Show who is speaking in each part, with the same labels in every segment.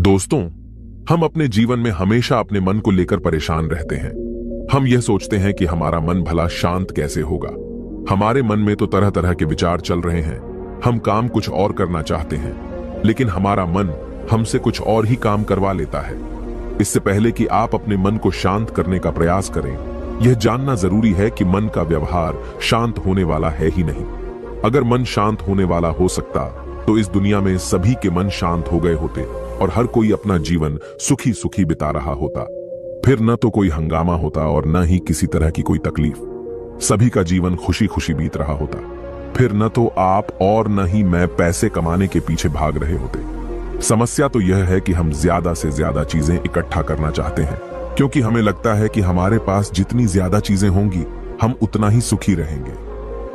Speaker 1: दोस्तों, हम अपने जीवन में हमेशा अपने मन को लेकर परेशान रहते हैं। हम यह सोचते हैं कि हमारा मन भला शांत कैसे होगा। हमारे मन में तो तरह तरह के विचार चल रहे हैं। हम काम कुछ और करना चाहते हैं, लेकिन हमारा मन हमसे कुछ और ही काम करवा लेता है। इससे पहले कि आप अपने मन को शांत करने का प्रयास करें, यह जानना जरूरी है कि मन का व्यवहार शांत होने वाला है ही नहीं। अगर मन शांत होने वाला हो सकता तो इस दुनिया में सभी के मन शांत हो गए होते और हर कोई अपना जीवन सुखी सुखी बिता रहा होता। फिर न तो कोई हंगामा होता और न ही किसी तरह की कोई तकलीफ। सभी का जीवन खुशी खुशी बीत रहा होता। फिर न तो आप और न ही मैं पैसे कमाने के पीछे भाग रहे होते। समस्या तो यह है कि हम ज्यादा से ज्यादा चीजें इकट्ठा करना चाहते हैं, क्योंकि हमें लगता है कि हमारे पास जितनी ज्यादा चीजें होंगी हम उतना ही सुखी रहेंगे।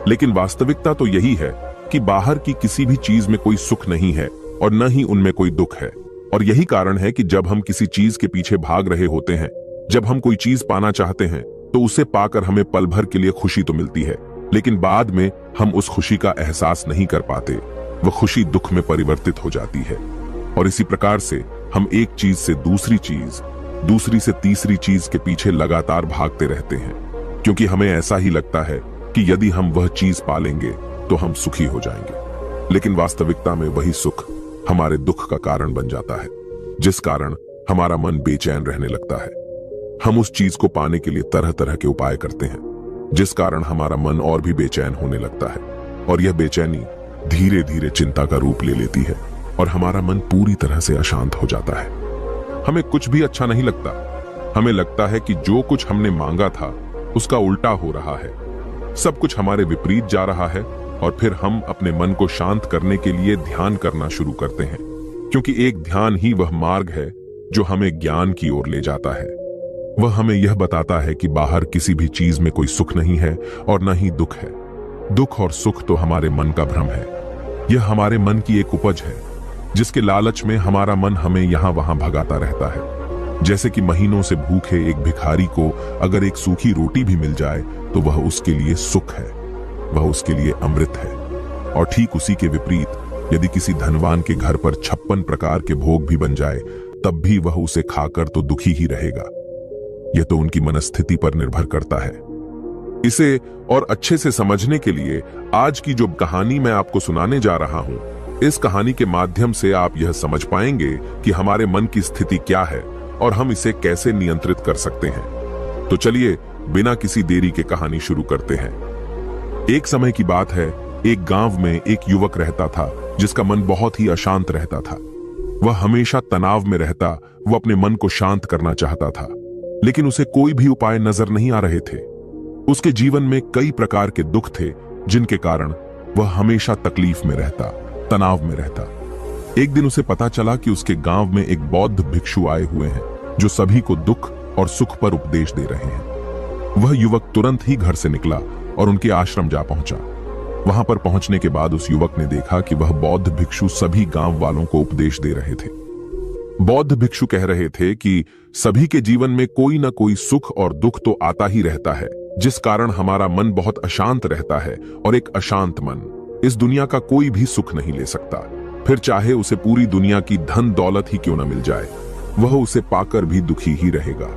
Speaker 1: लेकिन वास्तविकता तो यही है कि बाहर की किसी भी चीज में कोई सुख नहीं है और न ही उनमें कोई दुख है। और यही कारण है कि जब हम किसी चीज के पीछे भाग रहे होते हैं, जब हम कोई चीज पाना चाहते हैं, तो उसे पाकर हमें पल भर के लिए खुशी तो मिलती है, लेकिन बाद में हम उस खुशी का एहसास नहीं कर पाते। वह खुशी दुख में परिवर्तित हो जाती है। और इसी प्रकार से हम एक चीज से दूसरी चीज, दूसरी से तीसरी चीज के पीछे लगातार भागते रहते हैं, क्योंकि हमें ऐसा ही लगता है कि यदि हम वह चीज पालेंगे तो हम सुखी हो जाएंगे। लेकिन वास्तविकता में वही सुख हमारे दुख का कारण बन जाता है, जिस कारण हमारा मन बेचैन रहने लगता है। हम उस चीज को पाने के लिए तरह तरह के उपाय करते हैं, जिस कारण हमारा मन और भी बेचैन होने लगता है। और यह बेचैनी धीरे धीरे चिंता का रूप ले लेती है और हमारा मन पूरी तरह से अशांत हो जाता है। हमें कुछ भी अच्छा नहीं लगता। हमें लगता है कि जो कुछ हमने मांगा था उसका उल्टा हो रहा है। सब कुछ हमारे विपरीत जा रहा है। और फिर हम अपने मन को शांत करने के लिए ध्यान करना शुरू करते हैं, क्योंकि एक ध्यान ही वह मार्ग है जो हमें ज्ञान की ओर ले जाता है। वह हमें यह बताता है कि बाहर किसी भी चीज में कोई सुख नहीं है और न ही दुख है। दुख और सुख तो हमारे मन का भ्रम है। यह हमारे मन की एक उपज है, जिसके लालच में हमारा मन हमें यहां वहां भगाता रहता है। जैसे कि महीनों से भूखे एक भिखारी को अगर एक सूखी रोटी भी मिल जाए तो वह उसके लिए सुख है, वह उसके लिए अमृत है। और ठीक उसी के विपरीत यदि किसी धनवान के घर पर 56 प्रकार के भोग भी बन जाए, तब भी वह उसे खाकर तो दुखी ही रहेगा। यह तो उनकी मनस्थिति पर निर्भर करता है। इसे और अच्छे से समझने के लिए आज की जो कहानी मैं आपको सुनाने जा रहा हूं, इस कहानी के माध्यम से आप यह समझ पाएंगे कि हमारे मन की स्थिति क्या है और हम इसे कैसे नियंत्रित कर सकते हैं। तो चलिए बिना किसी देरी के कहानी शुरू करते हैं। एक समय की बात है, एक गांव में एक युवक रहता था जिसका मन बहुत ही अशांत रहता था। वह हमेशा तनाव में रहता। वह अपने मन को शांत करना चाहता था, लेकिन उसे कोई भी उपाय नजर नहीं आ रहे थे। उसके जीवन में कई प्रकार के दुख थे, जिनके कारण वह हमेशा तकलीफ में रहता, तनाव में रहता। एक दिन उसे पता चला कि उसके गांव में एक बौद्ध भिक्षु आए हुए हैं, जो सभी को दुख और सुख पर उपदेश दे रहे हैं। वह युवक तुरंत ही घर से निकला और उनके आश्रम जा पहुंचा। वहां पर पहुंचने के बाद उस युवक ने देखा कि वह बौद्ध भिक्षु सभी गांव वालों को उपदेश दे रहे थे। बौद्ध भिक्षु कह रहे थे कि सभी के जीवन में कोई ना कोई सुख और दुख तो आता ही रहता है, जिस कारण हमारा मन बहुत अशांत रहता है। और एक अशांत मन इस दुनिया का कोई भी सुख नहीं ले सकता। फिर चाहे उसे पूरी दुनिया की धन दौलत ही क्यों न मिल जाए, वह उसे पाकर भी दुखी ही रहेगा।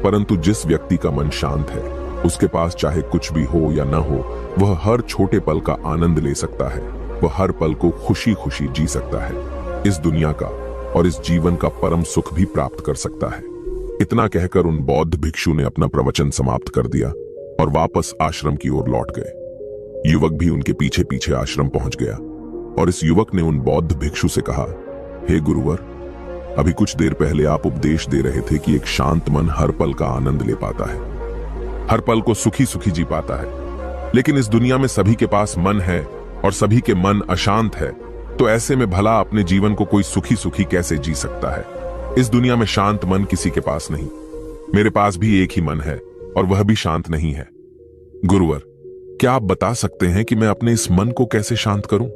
Speaker 1: परंतु जिस व्यक्ति का मन शांत है, उसके पास चाहे कुछ भी हो या न हो, वह हर छोटे पल का आनंद ले सकता है। वह हर पल को खुशी खुशी जी सकता है। इस दुनिया का और इस जीवन का परम सुख भी प्राप्त कर सकता है। इतना कहकर उन बौद्ध भिक्षु ने अपना प्रवचन समाप्त कर दिया और वापस आश्रम की ओर लौट गए। युवक भी उनके पीछे पीछे आश्रम पहुंच गया और इस युवक ने उन बौद्ध भिक्षु से कहा, हे गुरुवर, अभी कुछ देर पहले आप उपदेश दे रहे थे कि एक शांत मन हर पल का आनंद ले पाता है, हर पल को सुखी सुखी जी पाता है। लेकिन इस दुनिया में सभी के पास मन है और सभी के मन अशांत है, तो ऐसे में भला अपने जीवन को कोई सुखी सुखी कैसे जी सकता है। इस दुनिया में शांत मन किसी के पास नहीं। मेरे पास भी एक ही मन है और वह भी शांत नहीं है। गुरुवर, क्या आप बता सकते हैं कि मैं अपने इस मन को कैसे शांत करूं?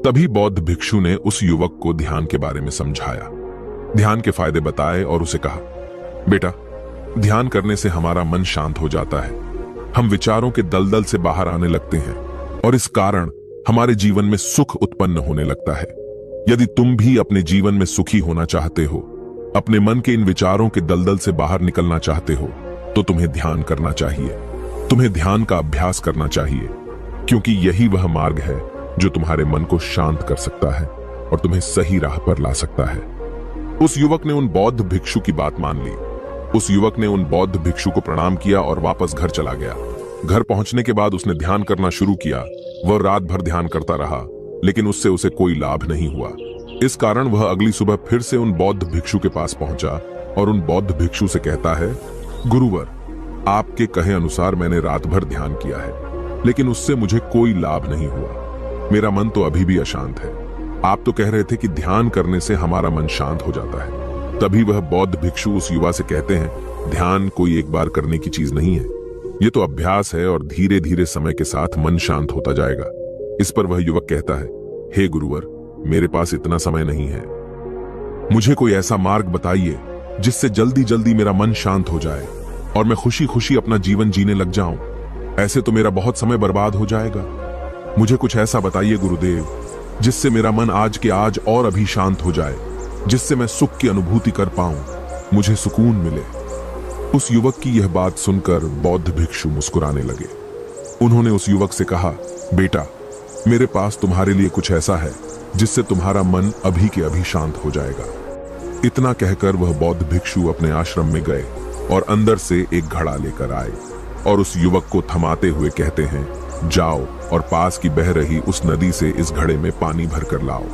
Speaker 1: तभी बौद्ध भिक्षु ने उस युवक को ध्यान के बारे में समझाया, ध्यान के फायदे बताए और उसे कहा, बेटा, ध्यान करने से हमारा मन शांत हो जाता है। हम विचारों के दलदल से बाहर आने लगते हैं और इस कारण हमारे जीवन में सुख उत्पन्न होने लगता है। यदि तुम भी अपने जीवन में सुखी होना चाहते हो, अपने मन के इन विचारों के दलदल से बाहर निकलना चाहते हो, तो तुम्हें ध्यान करना चाहिए। तुम्हें ध्यान का अभ्यास करना चाहिए, क्योंकि यही वह मार्ग है जो तुम्हारे मन को शांत कर सकता है और तुम्हें सही राह पर ला सकता है। उस युवक ने उन बौद्ध भिक्षु की बात मान ली। उस युवक ने उन बौद्ध भिक्षु को प्रणाम किया और वापस घर चला गया। घर पहुंचने के बाद उसने ध्यान करना शुरू किया। वह रात भर ध्यान करता रहा, लेकिन उससे उसे कोई लाभ नहीं हुआ। इस कारण वह अगली सुबह फिर से उन बौद्ध भिक्षु के पास पहुंचा और उन बौद्ध भिक्षु से कहता है, गुरुवर, आपके कहे अनुसार मैंने रात भर ध्यान किया है, लेकिन उससे मुझे कोई लाभ नहीं हुआ। मेरा मन तो अभी भी अशांत है। आप तो कह रहे थे कि ध्यान करने से हमारा मन शांत हो जाता है। तभी वह बौद्ध भिक्षु उस युवा से कहते हैं, ध्यान कोई एक बार करने की चीज नहीं है, ये तो अभ्यास है और धीरे धीरे समय के साथ मन शांत होता जाएगा। इस पर वह युवक कहता है, हे गुरुवर, मेरे पास इतना समय नहीं है। मुझे कोई ऐसा मार्ग बताइए जिससे जल्दी जल्दी मेरा मन शांत हो जाए और मैं खुशी खुशी अपना जीवन जीने लग जाऊं। ऐसे तो मेरा बहुत समय बर्बाद हो जाएगा। मुझे कुछ ऐसा बताइए गुरुदेव, जिससे मेरा मन आज के आज और अभी शांत हो जाए, जिससे मैं सुख की अनुभूति कर पाऊं, मुझे सुकून मिले। उस युवक की यह बात सुनकर बौद्ध भिक्षु मुस्कुराने लगे। उन्होंने उस युवक से कहा, बेटा, मेरे पास तुम्हारे लिए कुछ ऐसा है जिससे तुम्हारा मन अभी के अभी शांत हो जाएगा। इतना कहकर वह बौद्ध भिक्षु अपने आश्रम में गए और अंदर से एक घड़ा लेकर आए और उस युवक को थमाते हुए कहते हैं, जाओ और पास की बह रही उस नदी से इस घड़े में पानी भरकर लाओ।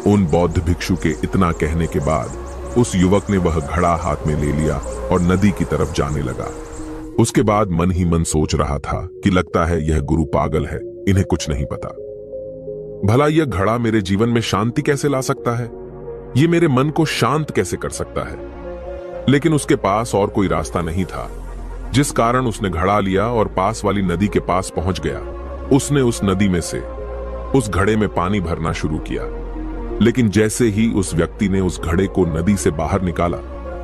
Speaker 1: उन बौद्ध भिक्षु के इतना कहने के बाद उस युवक ने वह घड़ा हाथ में ले लिया और नदी की तरफ जाने लगा। उसके बाद मन ही मन सोच रहा था कि लगता है यह गुरु पागल है, इन्हें कुछ नहीं पता। भला यह घड़ा मेरे जीवन में शांति कैसे ला सकता है? ये मेरे मन को शांत कैसे कर सकता है? लेकिन उसके पास और कोई रास्ता नहीं था, जिस कारण उसने घड़ा लिया और पास वाली नदी के पास पहुंच गया। उसने उस नदी में से उस घड़े में पानी भरना शुरू किया, लेकिन जैसे ही उस व्यक्ति ने उस घड़े को नदी से बाहर निकाला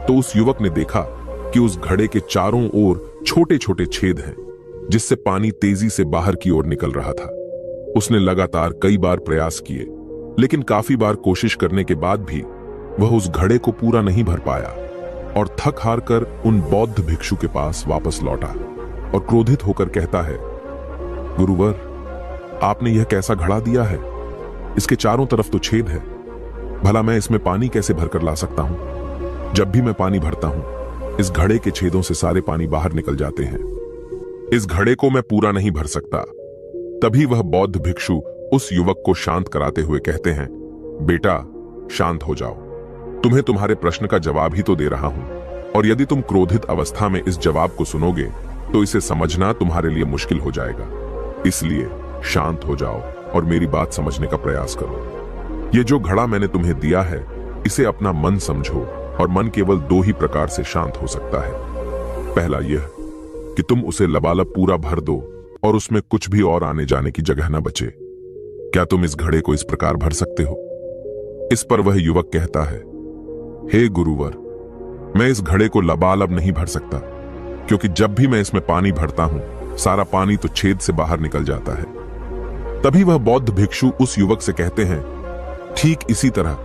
Speaker 1: तो उस युवक ने देखा कि उस घड़े के चारों ओर छोटे छोटे छेद हैं, जिससे पानी तेजी से बाहर की ओर निकल रहा था। उसने लगातार कई बार प्रयास किए, लेकिन काफी बार कोशिश करने के बाद भी वह उस घड़े को पूरा नहीं भर पाया और थक हार कर उन बौद्ध भिक्षु के पास वापस लौटा और क्रोधित होकर कहता है, गुरुवर, आपने यह कैसा घड़ा दिया है? इसके चारों तरफ तो छेद है। भला मैं इसमें पानी कैसे भरकर ला सकता हूं? जब भी मैं पानी भरता हूं, इस घड़े के छेदों से सारे पानी बाहर निकल जाते हैं। इस घड़े को मैं पूरा नहीं भर सकता। तभी वह बौद्ध भिक्षु उस युवक को शांत कराते हुए कहते हैं, बेटा, शांत हो जाओ। तुम्हें तुम्हारे प्रश्न का जवाब ही तो दे रहा हूं, और यदि तुम क्रोधित अवस्था में इस जवाब को सुनोगे तो इसे समझना तुम्हारे लिए मुश्किल हो जाएगा। इसलिए शांत हो जाओ और मेरी बात समझने का प्रयास करो। ये जो घड़ा मैंने तुम्हें दिया है, इसे अपना मन समझो, और मन केवल दो ही प्रकार से शांत हो सकता है। पहला यह कि तुम उसे लबालब पूरा भर दो और उसमें कुछ भी और आने जाने की जगह न बचे। क्या तुम इस घड़े को इस प्रकार भर सकते हो? इस पर वह युवक कहता है, हे गुरुवर, मैं इस घड़े को लबालब नहीं भर सकता, क्योंकि जब भी मैं इसमें पानी भरता हूं, सारा पानी तो छेद से बाहर निकल जाता है। तभी वह बौद्ध भिक्षु उस युवक से कहते हैं, ठीक इसी तरह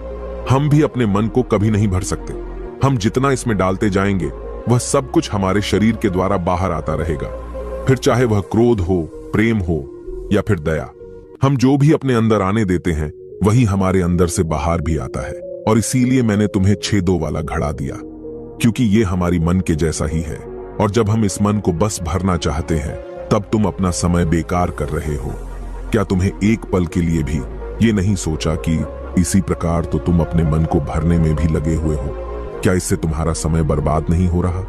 Speaker 1: हम भी अपने मन को कभी नहीं भर सकते। हम जितना इसमें डालते जाएंगे, वह सब कुछ हमारे शरीर के द्वारा बाहर आता रहेगा। फिर चाहे वह क्रोध हो, प्रेम हो या फिर दया, हम जो भी अपने अंदर आने देते हैं, वही हमारे अंदर से बाहर भी आता है। और इसीलिए मैंने तुम्हें छेदों वाला घड़ा दिया, क्योंकि ये हमारी मन के जैसा ही है। और जब हम इस मन को बस भरना चाहते हैं, तब तुम अपना समय बेकार कर रहे हो। क्या तुम्हें एक पल के लिए भी ये नहीं सोचा कि इसी प्रकार तो तुम अपने मन को भरने में भी लगे हुए हो? क्या इससे तुम्हारा समय बर्बाद नहीं हो रहा?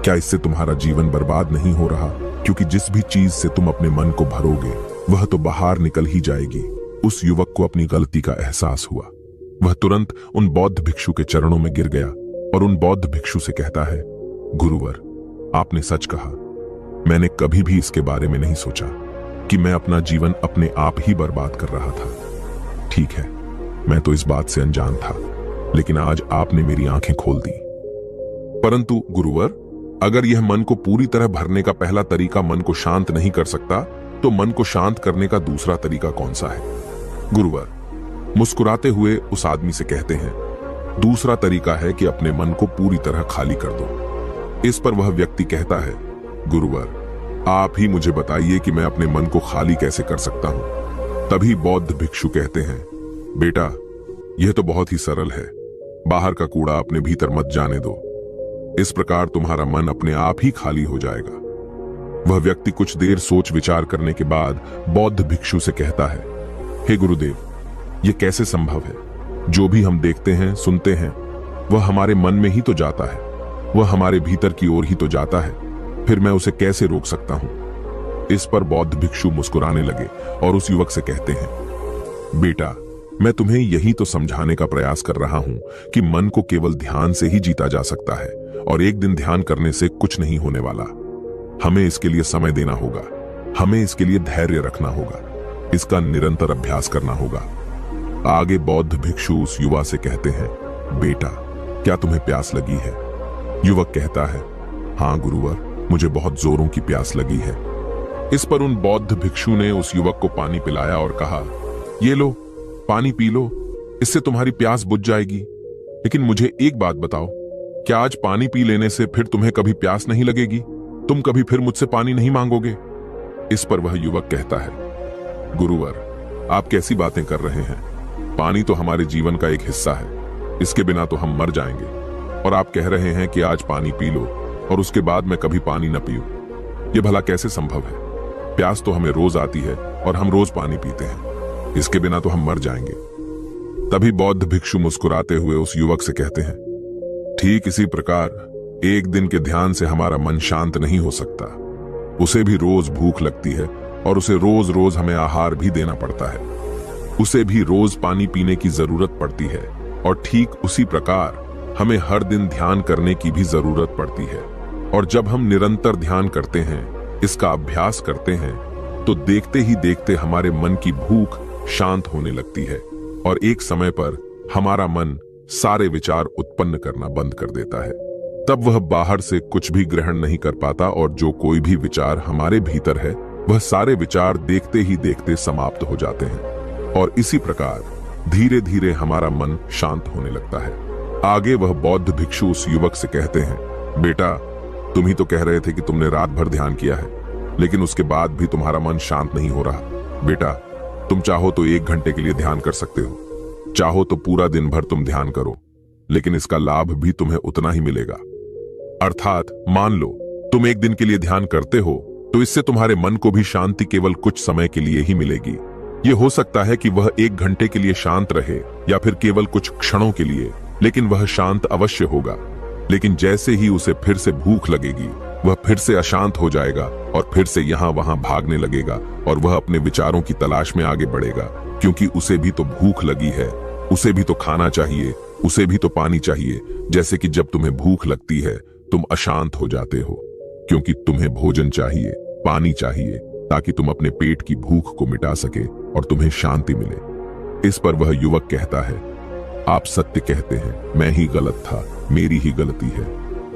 Speaker 1: क्या इससे तुम्हारा जीवन बर्बाद नहीं हो रहा? क्योंकि जिस भी चीज से तुम अपने मन को भरोगे, वह तो बाहर निकल ही जाएगी। उस युवक को अपनी गलती का एहसास हुआ। वह तुरंत उन बौद्ध भिक्षु के चरणों में गिर गया और उन बौद्ध भिक्षु से कहता है, गुरुवर, आपने सच कहा। मैंने कभी भी इसके बारे में नहीं सोचा कि मैं अपना जीवन अपने आप ही बर्बाद कर रहा था। ठीक है, मैं तो इस बात से अनजान था, लेकिन आज आपने मेरी आंखें खोल दी। परंतु गुरुवर, अगर यह मन को पूरी तरह भरने का पहला तरीका मन को शांत नहीं कर सकता, तो मन को शांत करने का दूसरा तरीका कौन सा है? गुरुवर, मुस्कुराते हुए उस आदमी से कहते हैं, दूसरा तरीका है कि अपने मन को पूरी तरह खाली कर दो। इस पर वह व्यक्ति कहता है, गुरुवर आप ही मुझे बताइए कि मैं अपने मन को खाली कैसे कर सकता हूं। तभी बौद्ध भिक्षु कहते हैं, बेटा यह तो बहुत ही सरल है, बाहर का कूड़ा अपने भीतर मत जाने दो, इस प्रकार तुम्हारा मन अपने आप ही खाली हो जाएगा। वह व्यक्ति कुछ देर सोच विचार करने के बाद बौद्ध भिक्षु से कहता है, हे गुरुदेव यह कैसे संभव है? जो भी हम देखते हैं सुनते हैं वह हमारे मन में ही तो जाता है, वह हमारे भीतर की ओर ही तो जाता है, फिर मैं उसे कैसे रोक सकता हूं? इस पर बौद्ध भिक्षु मुस्कुराने लगे और उस युवक से कहते हैं, बेटा मैं तुम्हें यही तो समझाने का प्रयास कर रहा हूं कि मन को केवल ध्यान से ही जीता जा सकता है और एक दिन ध्यान करने से कुछ नहीं होने वाला। हमें इसके लिए समय देना होगा, हमें इसके लिए धैर्य रखना होगा, इसका निरंतर अभ्यास करना होगा। आगे बौद्ध भिक्षु उस युवा से कहते हैं, बेटा क्या तुम्हें प्यास लगी है? युवक कहता है, हां गुरुवर मुझे बहुत जोरों की प्यास लगी है। इस पर उन बौद्ध भिक्षु ने उस युवक को पानी पिलाया और कहा, ये लो पानी पी लो, इससे तुम्हारी प्यास बुझ जाएगी। लेकिन मुझे एक बात बताओ, क्या आज पानी पी लेने से फिर तुम्हें कभी प्यास नहीं लगेगी? तुम कभी फिर मुझसे पानी नहीं मांगोगे? इस पर वह युवक कहता है, गुरुवर आप कैसी बातें कर रहे हैं? पानी तो हमारे जीवन का एक हिस्सा है, इसके बिना तो हम मर जाएंगे, और आप कह रहे हैं कि आज पानी पी लो और उसके बाद मैं कभी पानी न पीऊं। यह भला कैसे संभव है? प्यास तो हमें रोज आती है और हम रोज पानी पीते हैं, इसके बिना तो हम मर जाएंगे। तभी बौद्ध भिक्षु मुस्कुराते हुए उस युवक से कहते हैं, ठीक इसी प्रकार एक दिन के ध्यान से हमारा मन शांत नहीं हो सकता, उसे भी रोज भूख लगती है और उसे रोज रोज हमें आहार भी देना पड़ता है, उसे भी रोज पानी पीने की जरूरत पड़ती है, और ठीक उसी प्रकार हमें हर दिन ध्यान करने की भी जरूरत पड़ती है। और जब हम निरंतर ध्यान करते हैं, इसका अभ्यास करते हैं, तो देखते ही देखते हमारे मन की भूख शांत होने लगती है और एक समय पर हमारा मन सारे विचार उत्पन्न करना बंद कर देता है। तब वह बाहर से कुछ भी ग्रहण नहीं कर पाता और जो कोई भी विचार हमारे भीतर है वह सारे विचार देखते ही देखते समाप्त हो जाते हैं और इसी प्रकार धीरे धीरे हमारा मन शांत होने लगता है। आगे वह बौद्ध भिक्षु उस युवक से कहते हैं, बेटा तुम ही तो कह रहे थे कि तुमने रात भर ध्यान किया है, लेकिन उसके बाद भी तुम्हारा मन शांत नहीं हो रहा। बेटा तुम चाहो तो 1 घंटे के लिए ध्यान कर सकते हो, चाहो तो पूरा दिन भर तुम ध्यान करो, लेकिन इसका लाभ भी तुम्हें उतना ही मिलेगा। अर्थात मान लो तुम 1 दिन के लिए ध्यान करते हो तो इससे तुम्हारे मन को भी शांति केवल कुछ समय के लिए ही मिलेगी। यह हो सकता है कि वह 1 घंटे के लिए शांत रहे या फिर केवल कुछ क्षणों के लिए, लेकिन वह शांत अवश्य होगा। लेकिन जैसे ही उसे फिर से भूख लगेगी वह फिर से अशांत हो जाएगा और फिर से यहां वहां भागने लगेगा और वह अपने विचारों की तलाश में आगे बढ़ेगा, क्योंकि उसे भी तो भूख लगी है, उसे भी तो खाना चाहिए, उसे भी तो पानी चाहिए। जैसे कि जब तुम्हें भूख लगती है तुम अशांत हो जाते हो, क्योंकि तुम्हें भोजन चाहिए, पानी चाहिए, ताकि तुम अपने पेट की भूख को मिटा सके और तुम्हें शांति मिले। इस पर वह युवक कहता है, आप सत्य कहते हैं, मैं ही गलत था, मेरी ही गलती है।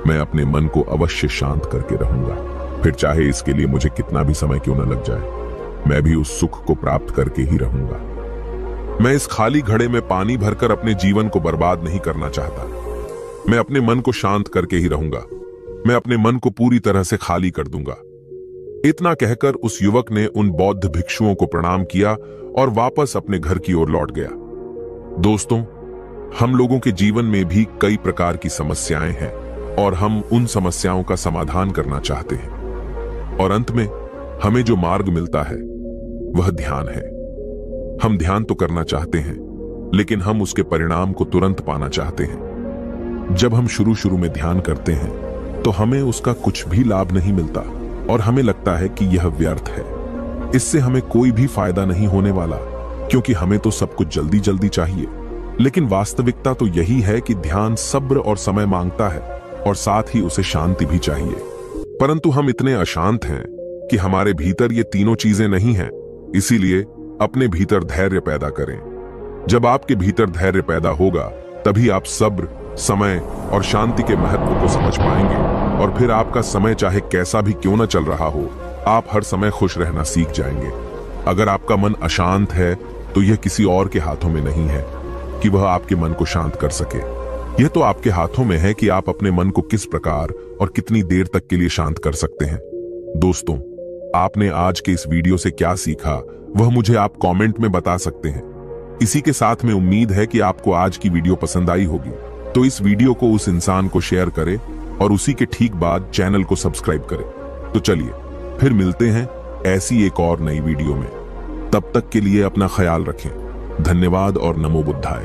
Speaker 1: मैं अपने मन को अवश्य शांत करके रहूंगा, फिर चाहे इसके लिए मुझे कितना भी समय क्यों न लग जाए, मैं भी उस सुख को प्राप्त करके ही रहूंगा। मैं इस खाली घड़े में पानी भरकर अपने जीवन को बर्बाद नहीं करना चाहता। मैं अपने मन को शांत करके ही रहूंगा, मैं अपने मन को पूरी तरह से खाली कर दूंगा। इतना कहकर उस युवक ने उन बौद्ध भिक्षुओं को प्रणाम किया और वापस अपने घर की ओर लौट गया। दोस्तों, हम लोगों के जीवन में भी कई प्रकार की समस्याएं हैं और हम उन समस्याओं का समाधान करना चाहते हैं, और अंत में हमें जो मार्ग मिलता है वह ध्यान है। हम ध्यान तो करना चाहते हैं, लेकिन हम उसके परिणाम को तुरंत पाना चाहते हैं। जब हम शुरू शुरू में ध्यान करते हैं तो हमें उसका कुछ भी लाभ नहीं मिलता और हमें लगता है कि यह व्यर्थ है, इससे हमें कोई भी फायदा नहीं होने वाला, क्योंकि हमें तो सब कुछ जल्दी जल्दी चाहिए। लेकिन वास्तविकता तो यही है कि ध्यान सब्र और समय मांगता है और साथ ही उसे शांति भी चाहिए। परंतु हम इतने अशांत हैं कि हमारे भीतर ये तीनों चीजें नहीं हैं। इसीलिए अपने भीतर धैर्य पैदा करें। जब आपके भीतर धैर्य पैदा होगा तभी आप सब्र, समय और शांति के महत्व को समझ पाएंगे, और फिर आपका समय चाहे कैसा भी क्यों न चल रहा हो, आप हर समय खुश रहना सीख जाएंगे। अगर आपका मन अशांत है तो यह किसी और के हाथों में नहीं है कि वह आपके मन को शांत कर सके। यह तो आपके हाथों में है कि आप अपने मन को किस प्रकार और कितनी देर तक के लिए शांत कर सकते हैं। दोस्तों, आपने आज के इस वीडियो से क्या सीखा वह मुझे आप कमेंट में बता सकते हैं। इसी के साथ में उम्मीद है कि आपको आज की वीडियो पसंद आई होगी, तो इस वीडियो को उस इंसान को शेयर करें और उसी के ठीक बाद चैनल को सब्सक्राइब करें। तो चलिए फिर मिलते हैं ऐसी एक और नई वीडियो में। तब तक के लिए अपना ख्याल रखें। धन्यवाद और नमो बुद्धाय।